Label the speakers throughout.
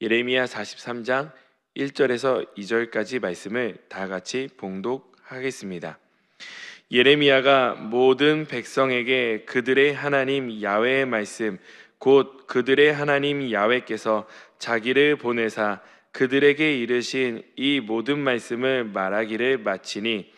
Speaker 1: 예레미야 43장 1절에서 2절까지 말씀을 다 같이 봉독하겠습니다. 예레미야가 모든 백성에게 그들의 하나님 야훼의 말씀 곧 그들의 하나님 야훼께서 자기를 보내사 그들에게 이르신 이 모든 말씀을 말하기를 마치니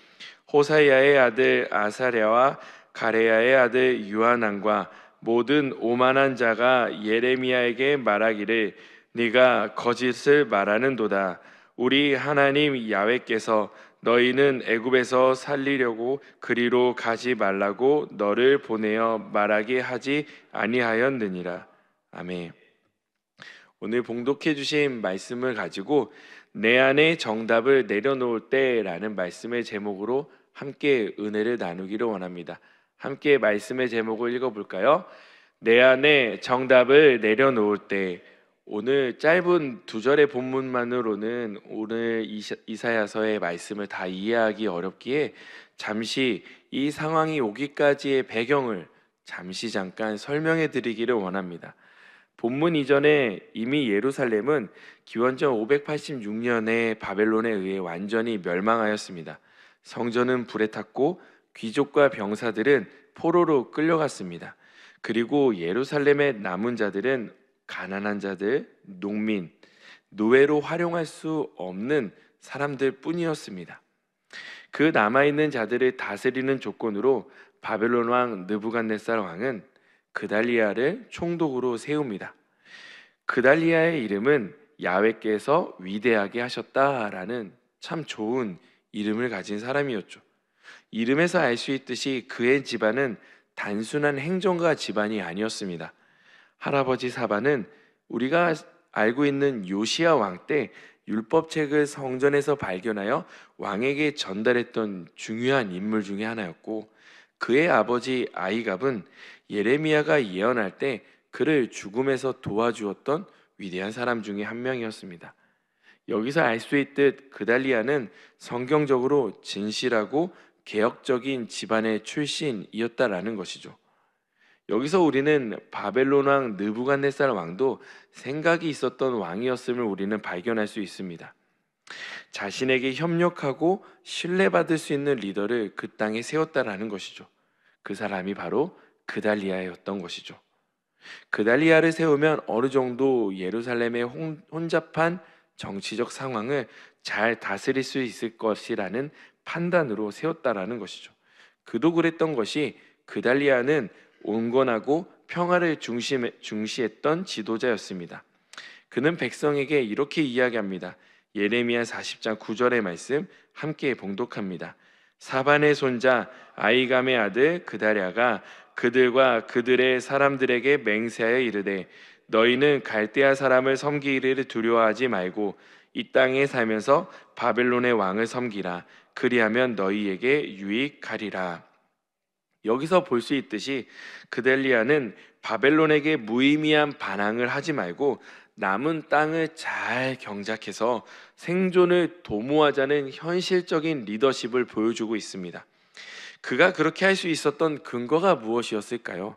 Speaker 1: 호사야의 아들 아사랴와 가레야의 아들 요하난과 모든 오만한 자가 예레미야에게 말하기를 네가 거짓을 말하는도다. 우리 하나님 야훼께서 너희는 애굽에서 살리려고 그리로 가지 말라고 너를 보내어 말하게 하지 아니하였느니라. 아멘. 오늘 봉독해 주신 말씀을 가지고 내 안에 정답을 내려놓을 때라는 말씀의 제목으로 함께 은혜를 나누기를 원합니다. 함께 말씀의 제목을 읽어볼까요? 내 안에 정답을 내려놓을 때. 오늘 짧은 두 절의 본문만으로는 오늘 이사야서의 말씀을 다 이해하기 어렵기에 잠시 이 상황이 오기까지의 배경을 잠깐 설명해 드리기를 원합니다. 본문 이전에 이미 예루살렘은 기원전 586년에 바벨론에 의해 완전히 멸망하였습니다. 성전은 불에 탔고 귀족과 병사들은 포로로 끌려갔습니다. 그리고 예루살렘의 남은 자들은 가난한 자들, 농민, 노예로 활용할 수 없는 사람들 뿐이었습니다. 그 남아있는 자들을 다스리는 조건으로 바벨론 왕 느부갓네살 왕은 그달리아를 총독으로 세웁니다. 그달리아의 이름은 야훼께서 위대하게 하셨다라는 참 좋은 이름을 가진 사람이었죠. 이름에서 알 수 있듯이 그의 집안은 단순한 행정가 집안이 아니었습니다. 할아버지 사바는 우리가 알고 있는 요시야 왕 때 율법책을 성전에서 발견하여 왕에게 전달했던 중요한 인물 중에 하나였고, 그의 아버지 아이갑은 예레미야가 예언할 때 그를 죽음에서 도와주었던 위대한 사람 중에 한 명이었습니다. 여기서 알 수 있듯 그달리아는 성경적으로 진실하고 개혁적인 집안의 출신이었다라는 것이죠. 여기서 우리는 바벨론 왕 느부갓네살 왕도 생각이 있었던 왕이었음을 우리는 발견할 수 있습니다. 자신에게 협력하고 신뢰받을 수 있는 리더를 그 땅에 세웠다라는 것이죠. 그 사람이 바로 그달리아였던 것이죠. 그달리아를 세우면 어느 정도 예루살렘의 혼잡한 정치적 상황을 잘 다스릴 수 있을 것이라는 판단으로 세웠다라는 것이죠. 그도 그랬던 것이 그달리아는 온건하고 평화를 중시했던 지도자였습니다. 그는 백성에게 이렇게 이야기합니다. 예레미야 40장 9절의 말씀 함께 봉독합니다. 사반의 손자 아이감의 아들 그달랴가 그들과 그들의 사람들에게 맹세하여 이르되 너희는 갈대아 사람을 섬기기를 두려워하지 말고 이 땅에 살면서 바벨론의 왕을 섬기라. 그리하면 너희에게 유익하리라. 여기서 볼 수 있듯이 그달리아는 바벨론에게 무의미한 반항을 하지 말고 남은 땅을 잘 경작해서 생존을 도모하자는 현실적인 리더십을 보여주고 있습니다. 그가 그렇게 할 수 있었던 근거가 무엇이었을까요?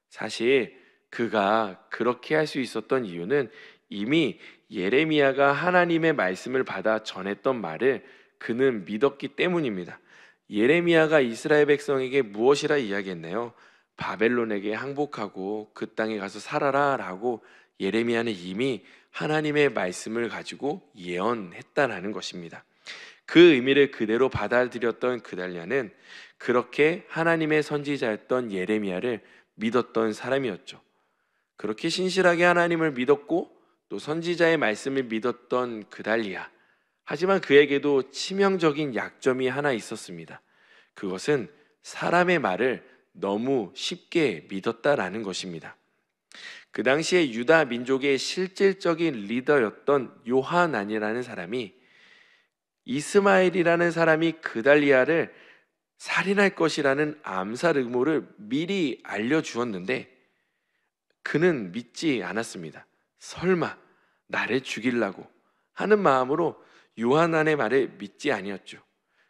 Speaker 1: 사실 그가 그렇게 할 수 있었던 이유는 이미 예레미야가 하나님의 말씀을 받아 전했던 말을 그는 믿었기 때문입니다. 예레미야가 이스라엘 백성에게 무엇이라 이야기했나요? 바벨론에게 항복하고 그 땅에 가서 살아라 라고 예레미야는 이미 하나님의 말씀을 가지고 예언했다라는 것입니다. 그 의미를 그대로 받아들였던 그달랴는 그렇게 하나님의 선지자였던 예레미야를 믿었던 사람이었죠. 그렇게 신실하게 하나님을 믿었고 또 선지자의 말씀을 믿었던 그달랴. 하지만 그에게도 치명적인 약점이 하나 있었습니다. 그것은 사람의 말을 너무 쉽게 믿었다라는 것입니다. 그 당시에 유다 민족의 실질적인 리더였던 요하난이라는 사람이 이스마엘이라는 사람이 그달리아를 살인할 것이라는 암살 음모를 미리 알려주었는데 그는 믿지 않았습니다. 설마 나를 죽이려고 하는 마음으로 요하난의 말을 믿지 아니었죠.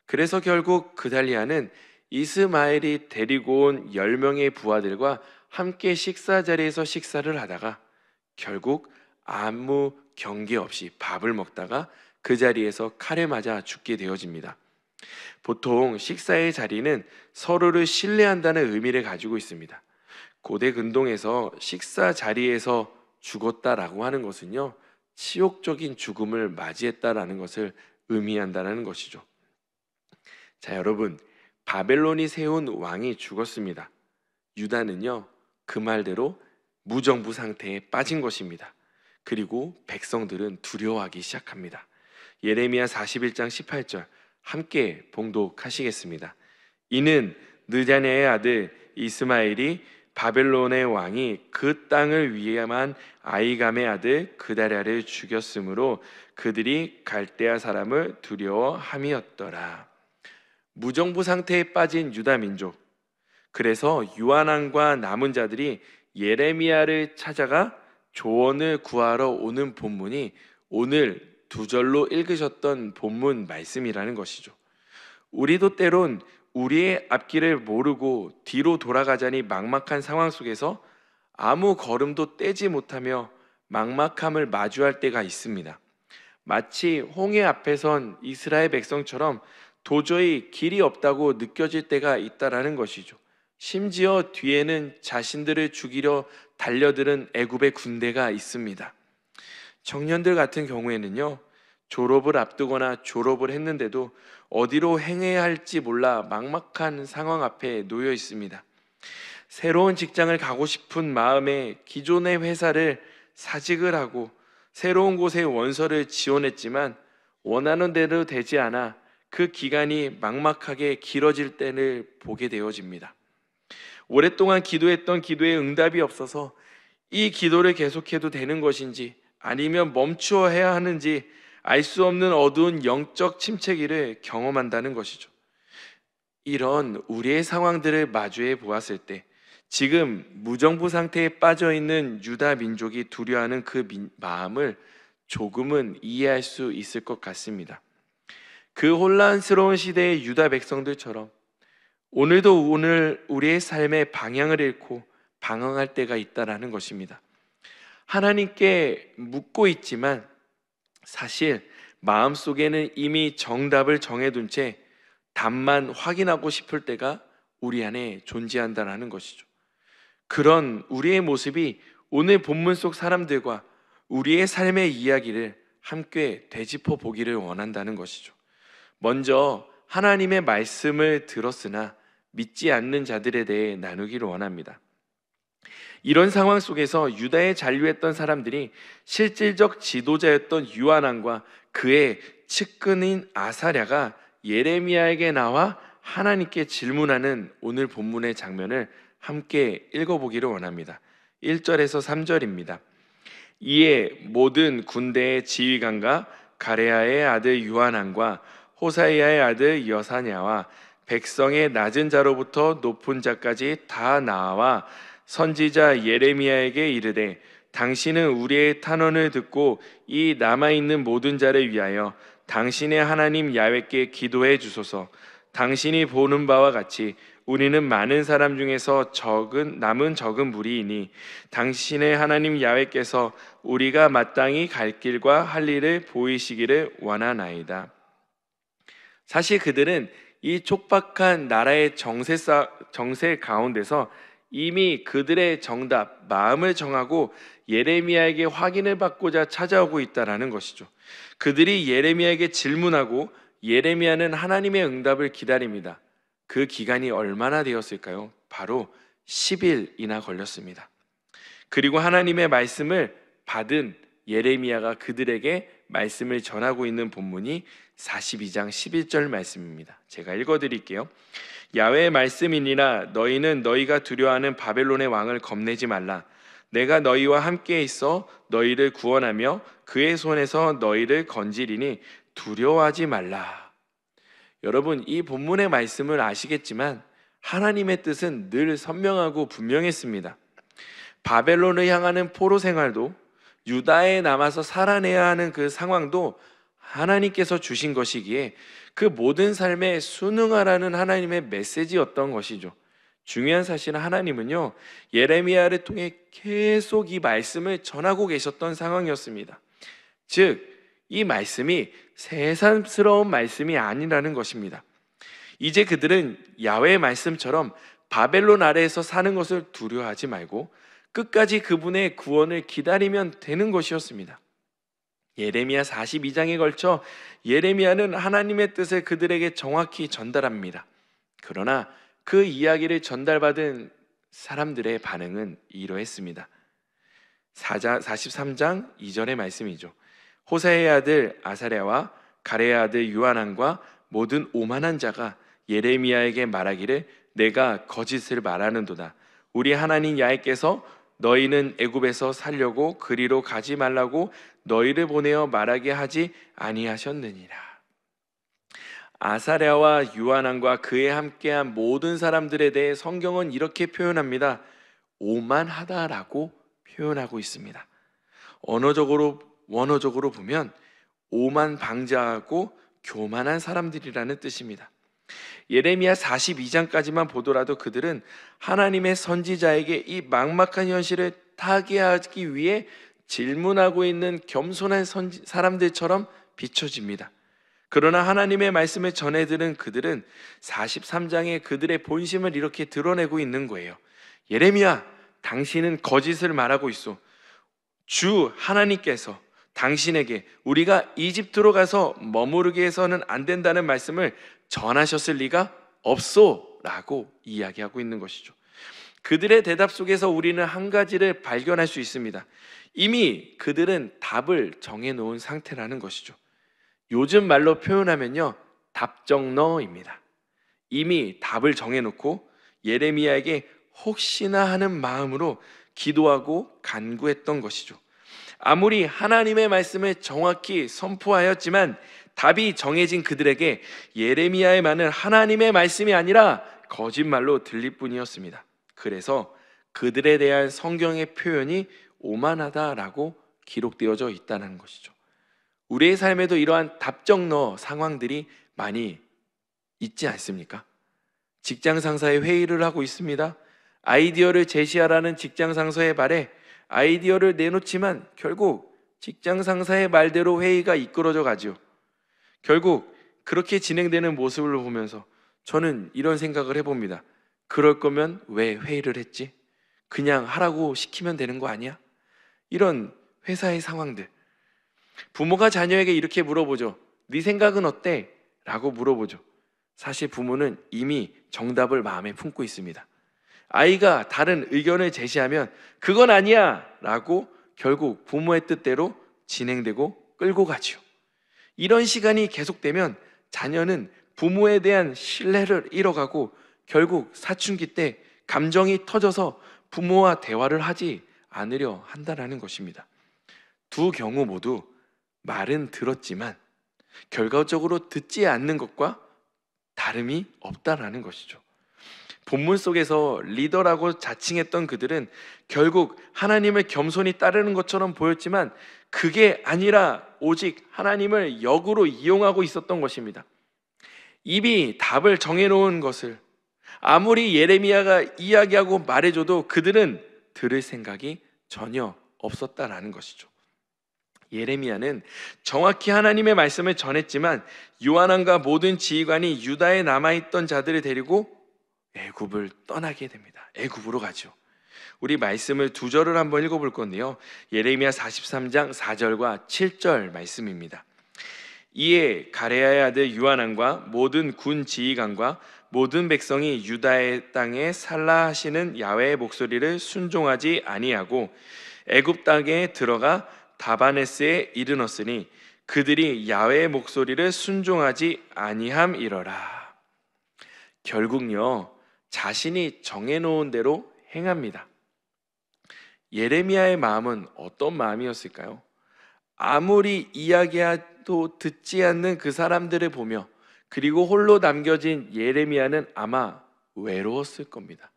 Speaker 1: 그래서 결국 그달리아는 이스마엘이 데리고 온 10명의 부하들과 함께 식사 자리에서 식사를 하다가 결국 아무 경계 없이 밥을 먹다가 그 자리에서 칼에 맞아 죽게 되어집니다. 보통 식사의 자리는 서로를 신뢰한다는 의미를 가지고 있습니다. 고대 근동에서 식사 자리에서 죽었다라고 하는 것은요, 치욕적인 죽음을 맞이했다라는 것을 의미한다는 것이죠. 자, 여러분, 바벨론이 세운 왕이 죽었습니다. 유다는요, 그 말대로 무정부 상태에 빠진 것입니다. 그리고 백성들은 두려워하기 시작합니다. 예레미야 41장 18절 함께 봉독하시겠습니다. 이는 느자냐의 아들 이스마엘이 바벨론의 왕이 그 땅을 위함한 아이감의 아들 그다랴를 죽였으므로 그들이 갈대아 사람을 두려워함이었더라. 무정부 상태에 빠진 유다 민족, 그래서 요한왕과 남은 자들이 예레미야를 찾아가 조언을 구하러 오는 본문이 오늘 두 절로 읽으셨던 본문 말씀이라는 것이죠. 우리도 때론 우리의 앞길을 모르고 뒤로 돌아가자니 막막한 상황 속에서 아무 걸음도 떼지 못하며 막막함을 마주할 때가 있습니다. 마치 홍해 앞에 선 이스라엘 백성처럼 도저히 길이 없다고 느껴질 때가 있다라는 것이죠. 심지어 뒤에는 자신들을 죽이려 달려드는 애굽의 군대가 있습니다. 청년들 같은 경우에는요, 졸업을 앞두거나 졸업을 했는데도 어디로 행해야 할지 몰라 막막한 상황 앞에 놓여 있습니다. 새로운 직장을 가고 싶은 마음에 기존의 회사를 사직을 하고 새로운 곳에 원서를 지원했지만 원하는 대로 되지 않아 그 기간이 막막하게 길어질 때를 보게 되어집니다. 오랫동안 기도했던 기도에 응답이 없어서 이 기도를 계속해도 되는 것인지 아니면 멈추어 해야 하는지 알 수 없는 어두운 영적 침체기를 경험한다는 것이죠. 이런 우리의 상황들을 마주해 보았을 때 지금 무정부 상태에 빠져 있는 유다 민족이 두려워하는 그 마음을 조금은 이해할 수 있을 것 같습니다. 그 혼란스러운 시대의 유다 백성들처럼 오늘도 우리의 삶의 방향을 잃고 방황할 때가 있다라는 것입니다. 하나님께 묻고 있지만 사실 마음속에는 이미 정답을 정해둔 채 답만 확인하고 싶을 때가 우리 안에 존재한다는 것이죠. 그런 우리의 모습이 오늘 본문 속 사람들과 우리의 삶의 이야기를 함께 되짚어 보기를 원한다는 것이죠. 먼저 하나님의 말씀을 들었으나 믿지 않는 자들에 대해 나누기를 원합니다. 이런 상황 속에서 유다에 잔류했던 사람들이 실질적 지도자였던 요한왕과 그의 측근인 아사랴가 예레미야에게 나와 하나님께 질문하는 오늘 본문의 장면을 함께 읽어보기를 원합니다. 1절에서 3절입니다. 이에 모든 군대의 지휘관과 가레야의 아들 요한왕과 호사이아의 아들 여사냐와 백성의 낮은 자로부터 높은 자까지 다 나와 선지자 예레미야에게 이르되 당신은 우리의 탄원을 듣고 이 남아있는 모든 자를 위하여 당신의 하나님 야훼께 기도해 주소서. 당신이 보는 바와 같이 우리는 많은 사람 중에서 남은 적은 무리이니 당신의 하나님 야훼께서 우리가 마땅히 갈 길과 할 일을 보이시기를 원하나이다. 사실 그들은 이 촉박한 나라의 정세 가운데서 이미 그들의 정답, 마음을 정하고 예레미야에게 확인을 받고자 찾아오고 있다라는 것이죠. 그들이 예레미야에게 질문하고 예레미야는 하나님의 응답을 기다립니다. 그 기간이 얼마나 되었을까요? 바로 10일이나 걸렸습니다. 그리고 하나님의 말씀을 받은 예레미야가 그들에게 말씀을 전하고 있는 본문이 42장 11절 말씀입니다. 제가 읽어드릴게요. 야훼의 말씀이니라 너희는 너희가 두려워하는 바벨론의 왕을 겁내지 말라. 내가 너희와 함께 있어 너희를 구원하며 그의 손에서 너희를 건지리니 두려워하지 말라. 여러분, 이 본문의 말씀을 아시겠지만 하나님의 뜻은 늘 선명하고 분명했습니다. 바벨론을 향하는 포로 생활도 유다에 남아서 살아내야 하는 그 상황도 하나님께서 주신 것이기에 그 모든 삶에 순응하라는 하나님의 메시지였던 것이죠. 중요한 사실은 하나님은요, 예레미야를 통해 계속 이 말씀을 전하고 계셨던 상황이었습니다. 즉, 이 말씀이 새삼스러운 말씀이 아니라는 것입니다. 이제 그들은 야훼의 말씀처럼 바벨론 아래에서 사는 것을 두려워하지 말고 끝까지 그분의 구원을 기다리면 되는 것이었습니다. 예레미야 42장에 걸쳐 예레미야는 하나님의 뜻을 그들에게 정확히 전달합니다. 그러나 그 이야기를 전달받은 사람들의 반응은 이러했습니다. 43장 2절의 말씀이죠. 호사의 아들 아사랴와 가레의 아들 요하난과 모든 오만한 자가 예레미야에게 말하기를 내가 거짓을 말하는도다. 우리 하나님 야훼께서 너희는 애굽에서 살려고 그리로 가지 말라고 너희를 보내어 말하게 하지 아니하셨느니라. 아사랴와 요하난과 그에 함께한 모든 사람들에 대해 성경은 이렇게 표현합니다. 오만하다라고 표현하고 있습니다. 원어적으로 보면 오만방자하고 교만한 사람들이라는 뜻입니다. 예레미야 42장까지만 보더라도 그들은 하나님의 선지자에게 이 막막한 현실을 타개하기 위해 질문하고 있는 겸손한 사람들처럼 비춰집니다. 그러나 하나님의 말씀을 전해 들은 그들은 43장에 그들의 본심을 이렇게 드러내고 있는 거예요. 예레미야, 당신은 거짓을 말하고 있어. 주 하나님께서 당신에게 우리가 이집트로 가서 머무르게 해서는 안 된다는 말씀을 전하셨을 리가 없소 라고 이야기하고 있는 것이죠. 그들의 대답 속에서 우리는 한 가지를 발견할 수 있습니다. 이미 그들은 답을 정해놓은 상태라는 것이죠. 요즘 말로 표현하면요, 답정너입니다. 이미 답을 정해놓고 예레미야에게 혹시나 하는 마음으로 기도하고 간구했던 것이죠. 아무리 하나님의 말씀을 정확히 선포하였지만 답이 정해진 그들에게 예레미야의 말은 하나님의 말씀이 아니라 거짓말로 들릴 뿐이었습니다. 그래서 그들에 대한 성경의 표현이 오만하다라고 기록되어져 있다는 것이죠. 우리의 삶에도 이러한 답정너 상황들이 많이 있지 않습니까? 직장 상사의 회의를 하고 있습니다. 아이디어를 제시하라는 직장 상사의 말에 아이디어를 내놓지만 결국 직장 상사의 말대로 회의가 이끌어져 가죠. 결국 그렇게 진행되는 모습을 보면서 저는 이런 생각을 해봅니다. 그럴 거면 왜 회의를 했지? 그냥 하라고 시키면 되는 거 아니야? 이런 회사의 상황들. 부모가 자녀에게 이렇게 물어보죠. 네 생각은 어때? 라고 물어보죠. 사실 부모는 이미 정답을 마음에 품고 있습니다. 아이가 다른 의견을 제시하면 그건 아니야 라고 결국 부모의 뜻대로 진행되고 끌고 가지요. 이런 시간이 계속되면 자녀는 부모에 대한 신뢰를 잃어가고 결국 사춘기 때 감정이 터져서 부모와 대화를 하지 않으려 한다는 것입니다. 두 경우 모두 말은 들었지만 결과적으로 듣지 않는 것과 다름이 없다라는 것이죠. 본문 속에서 리더라고 자칭했던 그들은 결국 하나님을 겸손히 따르는 것처럼 보였지만 그게 아니라 오직 하나님을 역으로 이용하고 있었던 것입니다. 이미 답을 정해놓은 것을 아무리 예레미야가 이야기하고 말해줘도 그들은 들을 생각이 전혀 없었다라는 것이죠. 예레미야는 정확히 하나님의 말씀을 전했지만 요하난과 모든 지휘관이 유다에 남아있던 자들을 데리고 애굽을 떠나게 됩니다. 애굽으로 가죠. 우리 말씀을 두 절을 한번 읽어볼 건데요. 예레미야 43장 4절과 7절 말씀입니다. 이에 가레야의 아들 요하난과 모든 군 지휘관과 모든 백성이 유다의 땅에 살라 하시는 야훼의 목소리를 순종하지 아니하고 애굽 땅에 들어가 다바네스에 이르렀으니 그들이 야훼의 목소리를 순종하지 아니함이러라. 결국요, 자신이 정해놓은 대로 행합니다. 예레미야의 마음은 어떤 마음이었을까요? 아무리 이야기해도 듣지 않는 그 사람들을 보며 그리고 홀로 남겨진 예레미야는 아마 외로웠을 겁니다.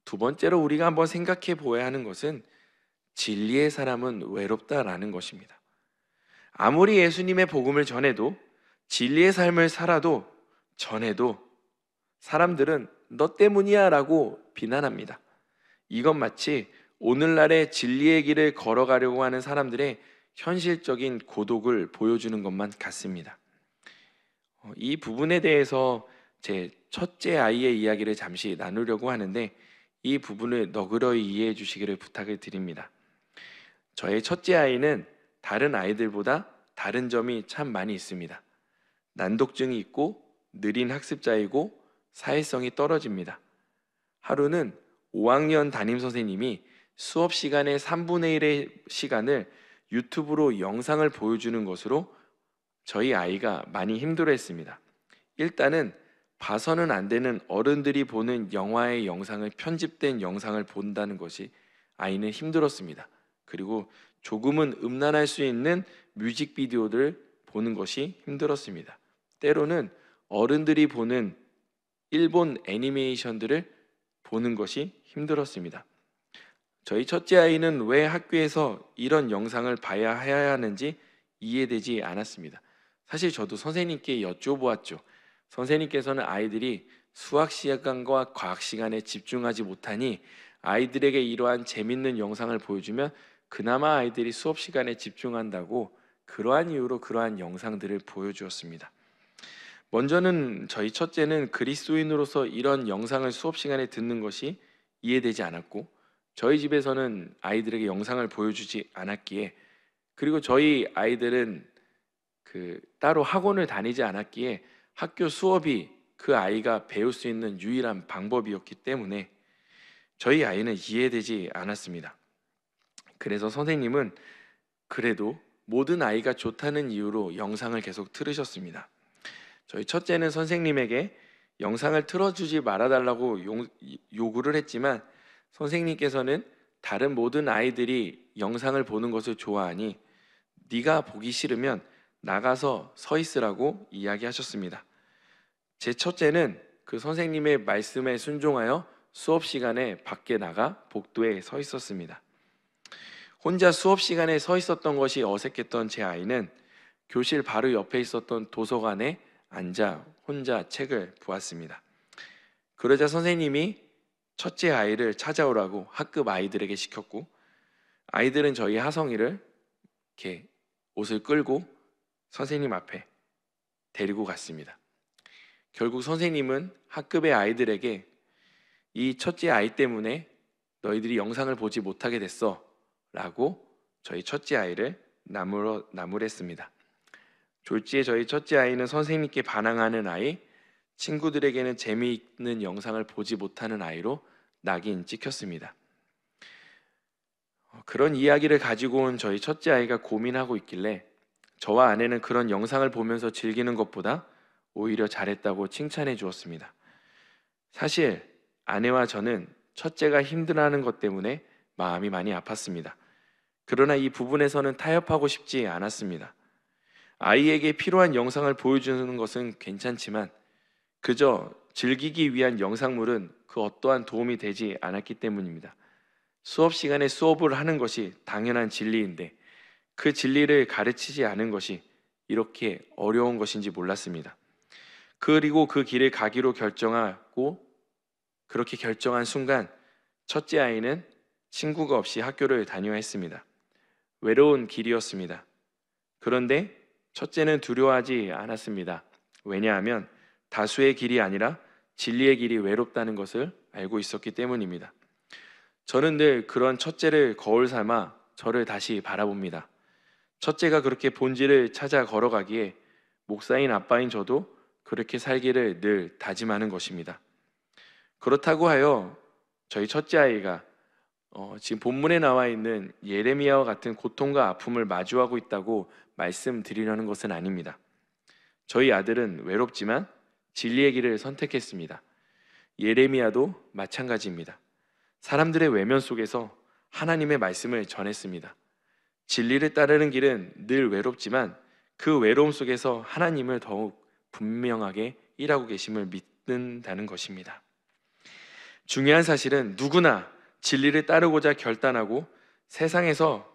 Speaker 1: 두 번째로 우리가 한번 생각해 보아야 하는 것은 진리의 사람은 외롭다라는 것입니다. 아무리 예수님의 복음을 전해도 진리의 삶을 살아도 전해도 사람들은 너 때문이야 라고 비난합니다. 이건 마치 오늘날의 진리의 길을 걸어가려고 하는 사람들의 현실적인 고독을 보여주는 것만 같습니다. 이 부분에 대해서 제 첫째 아이의 이야기를 잠시 나누려고 하는데, 이 부분을 너그러이 이해해 주시기를 부탁을 드립니다. 저의 첫째 아이는 다른 아이들보다 다른 점이 참 많이 있습니다. 난독증이 있고 느린 학습자이고 사회성이 떨어집니다. 하루는 5학년 담임 선생님이 수업 시간의 3분의 1의 시간을 유튜브로 영상을 보여주는 것으로 저희 아이가 많이 힘들어했습니다. 일단은 봐서는 안 되는 어른들이 보는 영화의 영상을 편집된 영상을 본다는 것이 아이는 힘들었습니다. 그리고 조금은 음란할 수 있는 뮤직비디오들을 보는 것이 힘들었습니다. 때로는 어른들이 보는 일본 애니메이션들을 보는 것이 힘들었습니다. 저희 첫째 아이는 왜 학교에서 이런 영상을 봐야 해야 하는지 이해되지 않았습니다. 사실 저도 선생님께 여쭤보았죠. 선생님께서는 아이들이 수학 시간과 과학 시간에 집중하지 못하니 아이들에게 이러한 재밌는 영상을 보여주면 그나마 아이들이 수업 시간에 집중한다고, 그러한 이유로 그러한 영상들을 보여주었습니다. 먼저는 저희 첫째는 그리스도인으로서 이런 영상을 수업 시간에 듣는 것이 이해되지 않았고, 저희 집에서는 아이들에게 영상을 보여주지 않았기에, 그리고 저희 아이들은 따로 학원을 다니지 않았기에 학교 수업이 그 아이가 배울 수 있는 유일한 방법이었기 때문에 저희 아이는 이해되지 않았습니다. 그래서 선생님은 그래도 모든 아이가 좋다는 이유로 영상을 계속 틀으셨습니다. 저희 첫째는 선생님에게 영상을 틀어주지 말아달라고 요구를 했지만, 선생님께서는 다른 모든 아이들이 영상을 보는 것을 좋아하니 네가 보기 싫으면 나가서 서 있으라고 이야기하셨습니다. 제 첫째는 그 선생님의 말씀에 순종하여 수업 시간에 밖에 나가 복도에 서 있었습니다. 혼자 수업 시간에 서 있었던 것이 어색했던 제 아이는 교실 바로 옆에 있었던 도서관에 앉아 혼자 책을 보았습니다. 그러자 선생님이 첫째 아이를 찾아오라고 학급 아이들에게 시켰고, 아이들은 저희 하성이를 이렇게 옷을 끌고 선생님 앞에 데리고 갔습니다. 결국 선생님은 학급의 아이들에게 이 첫째 아이 때문에 너희들이 영상을 보지 못하게 됐어 라고 저희 첫째 아이를 나무랬습니다. 졸지에 저희 첫째 아이는 선생님께 반항하는 아이, 친구들에게는 재미있는 영상을 보지 못하는 아이로 낙인 찍혔습니다. 그런 이야기를 가지고 온 저희 첫째 아이가 고민하고 있길래 저와 아내는 그런 영상을 보면서 즐기는 것보다 오히려 잘했다고 칭찬해 주었습니다. 사실 아내와 저는 첫째가 힘들어하는 것 때문에 마음이 많이 아팠습니다. 그러나 이 부분에서는 타협하고 싶지 않았습니다. 아이에게 필요한 영상을 보여주는 것은 괜찮지만 그저 즐기기 위한 영상물은 그 어떠한 도움이 되지 않았기 때문입니다. 수업 시간에 수업을 하는 것이 당연한 진리인데 그 진리를 가르치지 않은 것이 이렇게 어려운 것인지 몰랐습니다. 그리고 그 길을 가기로 결정하고 그렇게 결정한 순간 첫째 아이는 친구가 없이 학교를 다녀야 했습니다. 외로운 길이었습니다. 그런데 첫째는 두려워하지 않았습니다. 왜냐하면 다수의 길이 아니라 진리의 길이 외롭다는 것을 알고 있었기 때문입니다. 저는 늘 그런 첫째를 거울 삼아 저를 다시 바라봅니다. 첫째가 그렇게 본질을 찾아 걸어가기에 목사인 아빠인 저도 그렇게 살기를 늘 다짐하는 것입니다. 그렇다고 하여 저희 첫째 아이가 지금 본문에 나와 있는 예레미야와 같은 고통과 아픔을 마주하고 있다고 말씀드리려는 것은 아닙니다. 저희 아들은 외롭지만 진리의 길을 선택했습니다. 예레미야도 마찬가지입니다. 사람들의 외면 속에서 하나님의 말씀을 전했습니다. 진리를 따르는 길은 늘 외롭지만 그 외로움 속에서 하나님을 더욱 분명하게 일하고 계심을 믿는다는 것입니다. 중요한 사실은 누구나 진리를 따르고자 결단하고 세상에서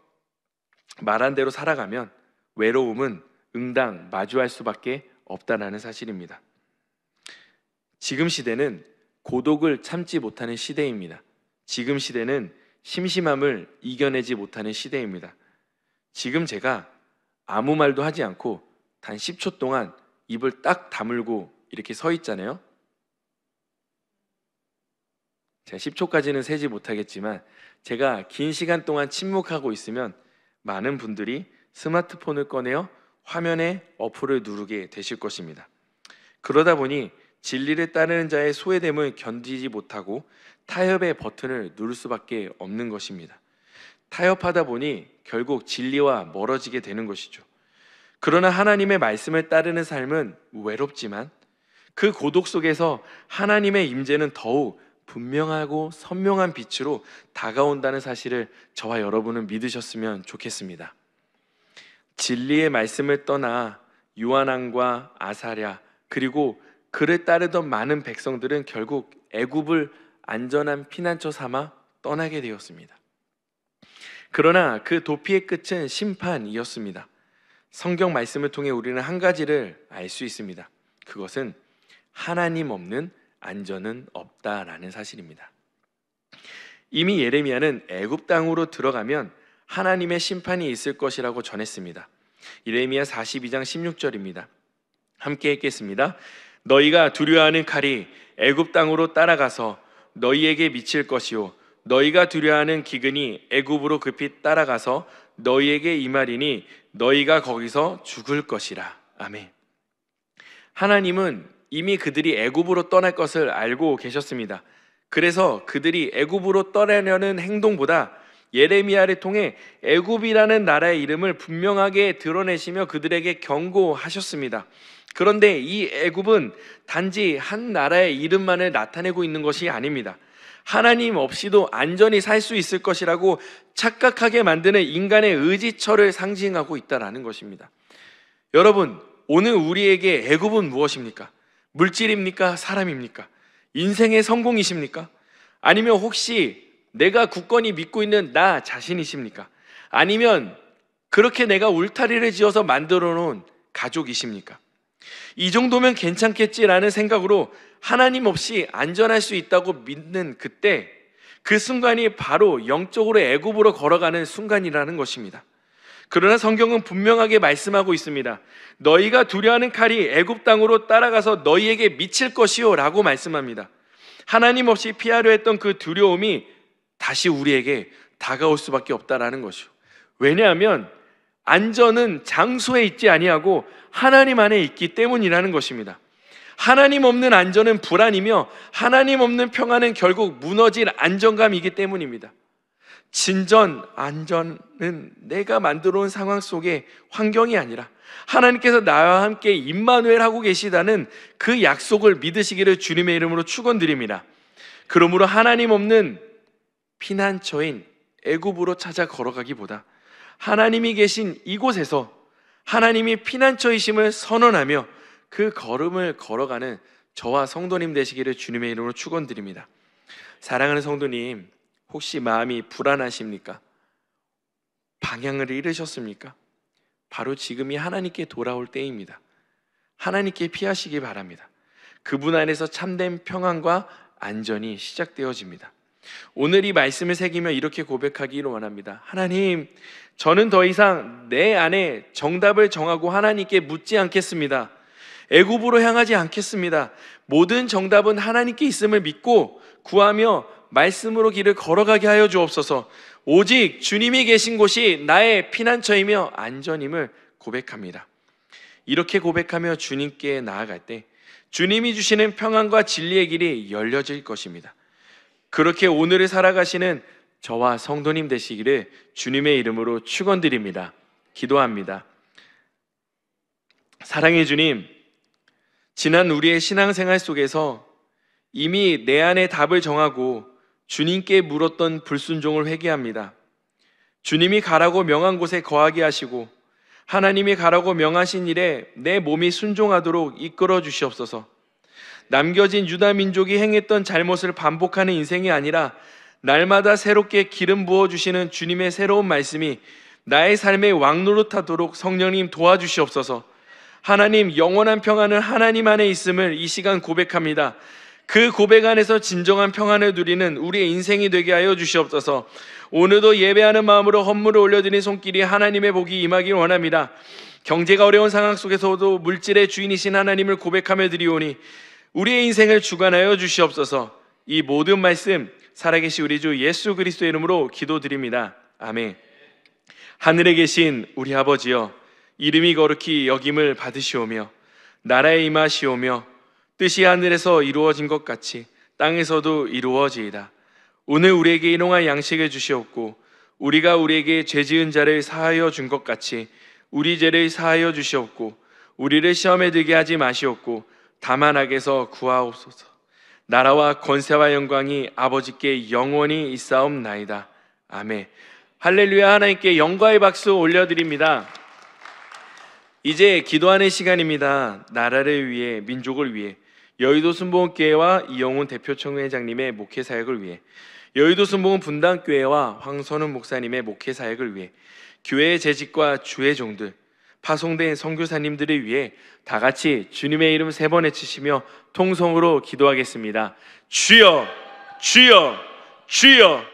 Speaker 1: 말한 대로 살아가면 외로움은 응당 마주할 수밖에 없다는 사실입니다. 지금 시대는 고독을 참지 못하는 시대입니다. 지금 시대는 심심함을 이겨내지 못하는 시대입니다. 지금 제가 아무 말도 하지 않고 단 10초 동안 입을 딱 다물고 이렇게 서 있잖아요. 제가 10초까지는 세지 못하겠지만 제가 긴 시간 동안 침묵하고 있으면 많은 분들이 스마트폰을 꺼내어 화면에 어플을 누르게 되실 것입니다. 그러다 보니 진리를 따르는 자의 소외됨을 견디지 못하고 타협의 버튼을 누를 수밖에 없는 것입니다. 타협하다 보니 결국 진리와 멀어지게 되는 것이죠. 그러나 하나님의 말씀을 따르는 삶은 외롭지만 그 고독 속에서 하나님의 임재는 더욱 분명하고 선명한 빛으로 다가온다는 사실을 저와 여러분은 믿으셨으면 좋겠습니다. 진리의 말씀을 떠나 요한왕과 아사랴 그리고 그를 따르던 많은 백성들은 결국 애굽을 안전한 피난처 삼아 떠나게 되었습니다. 그러나 그 도피의 끝은 심판이었습니다. 성경 말씀을 통해 우리는 한 가지를 알 수 있습니다. 그것은 하나님 없는 안전은 없다라는 사실입니다. 이미 예레미야는 애굽 땅으로 들어가면 하나님의 심판이 있을 것이라고 전했습니다. 예레미야 42장 16절입니다. 함께 읽겠습니다. 너희가 두려워하는 칼이 애굽 땅으로 따라가서 너희에게 미칠 것이요 너희가 두려워하는 기근이 애굽으로 급히 따라가서 너희에게 임하리니 너희가 거기서 죽을 것이라. 아멘. 하나님은 이미 그들이 애굽으로 떠날 것을 알고 계셨습니다. 그래서 그들이 애굽으로 떠나려는 행동보다 예레미야를 통해 애굽이라는 나라의 이름을 분명하게 드러내시며 그들에게 경고하셨습니다. 그런데 이 애굽은 단지 한 나라의 이름만을 나타내고 있는 것이 아닙니다. 하나님 없이도 안전히 살 수 있을 것이라고 착각하게 만드는 인간의 의지처를 상징하고 있다는 것입니다. 여러분, 오늘 우리에게 애굽은 무엇입니까? 물질입니까? 사람입니까? 인생의 성공이십니까? 아니면 혹시 내가 굳건히 믿고 있는 나 자신이십니까? 아니면 그렇게 내가 울타리를 지어서 만들어 놓은 가족이십니까? 이 정도면 괜찮겠지라는 생각으로 하나님 없이 안전할 수 있다고 믿는 그때 그 순간이 바로 영적으로 애굽으로 걸어가는 순간이라는 것입니다. 그러나 성경은 분명하게 말씀하고 있습니다. 너희가 두려워하는 칼이 애굽 땅으로 따라가서 너희에게 미칠 것이요 라고 말씀합니다. 하나님 없이 피하려 했던 그 두려움이 다시 우리에게 다가올 수밖에 없다라는 것이요. 왜냐하면 안전은 장소에 있지 아니하고 하나님 안에 있기 때문이라는 것입니다. 하나님 없는 안전은 불안이며 하나님 없는 평안은 결국 무너질 안정감이기 때문입니다. 진전 안전은 내가 만들어 온 상황 속의 환경이 아니라 하나님께서 나와 함께 임마누엘 하고 계시다는 그 약속을 믿으시기를 주님의 이름으로 축원드립니다. 그러므로 하나님 없는 피난처인 애굽으로 찾아 걸어가기보다 하나님이 계신 이곳에서 하나님이 피난처이심을 선언하며 그 걸음을 걸어가는 저와 성도님 되시기를 주님의 이름으로 축원드립니다. 사랑하는 성도님, 혹시 마음이 불안하십니까? 방향을 잃으셨습니까? 바로 지금이 하나님께 돌아올 때입니다. 하나님께 피하시기 바랍니다. 그분 안에서 참된 평안과 안전이 시작되어집니다. 오늘 이 말씀을 새기며 이렇게 고백하기를 원합니다. 하나님, 저는 더 이상 내 안에 정답을 정하고 하나님께 묻지 않겠습니다. 애굽으로 향하지 않겠습니다. 모든 정답은 하나님께 있음을 믿고 구하며 말씀으로 길을 걸어가게 하여 주옵소서. 오직 주님이 계신 곳이 나의 피난처이며 안전임을 고백합니다. 이렇게 고백하며 주님께 나아갈 때 주님이 주시는 평안과 진리의 길이 열려질 것입니다. 그렇게 오늘을 살아가시는 저와 성도님 되시기를 주님의 이름으로 축원드립니다. 기도합니다. 사랑의 주님, 지난 우리의 신앙생활 속에서 이미 내 안에 답을 정하고 주님께 물었던 불순종을 회개합니다. 주님이 가라고 명한 곳에 거하게 하시고 하나님이 가라고 명하신 일에 내 몸이 순종하도록 이끌어 주시옵소서. 남겨진 유다 민족이 행했던 잘못을 반복하는 인생이 아니라 날마다 새롭게 기름 부어주시는 주님의 새로운 말씀이 나의 삶의 왕노릇하도록 성령님 도와주시옵소서. 하나님, 영원한 평안은 하나님 안에 있음을 이 시간 고백합니다. 그 고백 안에서 진정한 평안을 누리는 우리의 인생이 되게 하여 주시옵소서. 오늘도 예배하는 마음으로 헌물을 올려드린 손길이 하나님의 복이 임하길 원합니다. 경제가 어려운 상황 속에서도 물질의 주인이신 하나님을 고백하며 드리오니 우리의 인생을 주관하여 주시옵소서. 이 모든 말씀 살아계신 우리 주 예수 그리스도의 이름으로 기도드립니다. 아멘. 하늘에 계신 우리 아버지여, 이름이 거룩히 여김을 받으시오며 나라에 임하시오며 뜻이 하늘에서 이루어진 것 같이 땅에서도 이루어지이다. 오늘 우리에게 일용할 양식을 주시옵고 우리가 우리에게 죄 지은 자를 사하여 준 것 같이 우리 죄를 사하여 주시옵고 우리를 시험에 들게 하지 마시옵고 다만 악에서 구하옵소서. 나라와 권세와 영광이 아버지께 영원히 있사옵나이다. 아멘. 할렐루야. 하나님께 영광의 박수 올려드립니다. 이제 기도하는 시간입니다. 나라를 위해, 민족을 위해, 여의도 순복음교회와 이영훈 대표총회장님의 목회 사역을 위해, 여의도 순복음 분당교회와 황선훈 목사님의 목회 사역을 위해, 교회의 재직과 주의 종들, 파송된 선교사님들을 위해 다 같이 주님의 이름 3번 외치시며 통성으로 기도하겠습니다. 주여, 주여, 주여.